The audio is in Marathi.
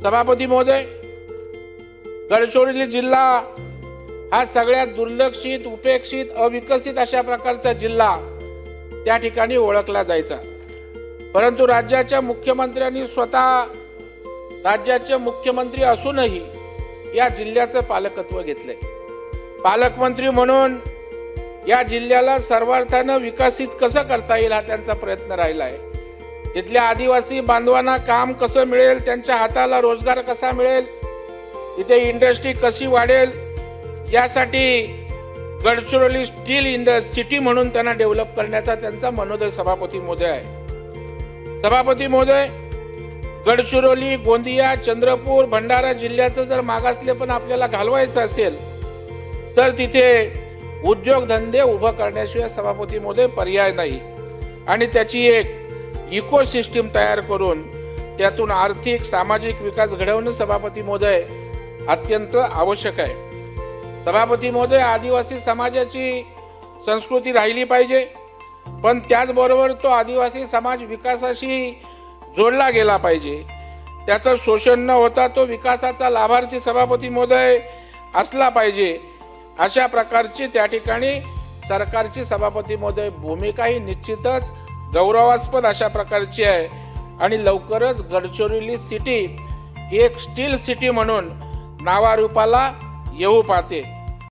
सभापती महोदय, गडचिरोली जिल्हा हा सगळ्यात दुर्लक्षित, उपेक्षित, अविकसित अशा प्रकारचा जिल्हा त्या ठिकाणी ओळखला जायचा। परंतु राज्याच्या मुख्यमंत्र्यांनी स्वतः राज्याचे मुख्यमंत्री असूनही या जिल्ह्याचं पालकत्व घेतलंय। पालकमंत्री म्हणून या जिल्ह्याला सर्वार्थानं विकसित कसं करता येईल हा त्यांचा प्रयत्न राहिला आहे। इथल्या आदिवासी बांधवांना काम कसं मिळेल, त्यांच्या हाताला रोजगार कसा मिळेल, इथे इंडस्ट्री कशी वाढेल, यासाठी गडचिरोली स्टील सिटी म्हणून त्यांना डेव्हलप करण्याचा त्यांचा मनोदय सभापती महोदय आहे। सभापती महोदय, गडचिरोली, गोंदिया, चंद्रपूर, भंडारा जिल्ह्याचं जर मागासलेपण आपल्याला घालवायचं असेल तर तिथे उद्योगधंदे उभं करण्याशिवाय सभापती महोदय पर्याय नाही आणि त्याची एक इकोसिस्टीम तयार करून त्यातून आर्थिक सामाजिक विकास घडवणं सभापती महोदय अत्यंत आवश्यक आहे। सभापती महोदय, आदिवासी समाजाची संस्कृती राहिली पाहिजे, पण त्याचबरोबर तो आदिवासी समाज विकासाशी जोडला गेला पाहिजे। त्याचं शोषण न होता तो विकासाचा लाभार्थी सभापती महोदय असला पाहिजे। अशा प्रकारची त्या ठिकाणी सरकारची सभापती महोदय भूमिका ही निश्चितच गौरवास्पद अशा प्रकारची आहे आणि लवकरच गडचिरोली सिटी एक स्टील सिटी म्हणून नावारूपाला येऊ पाहते।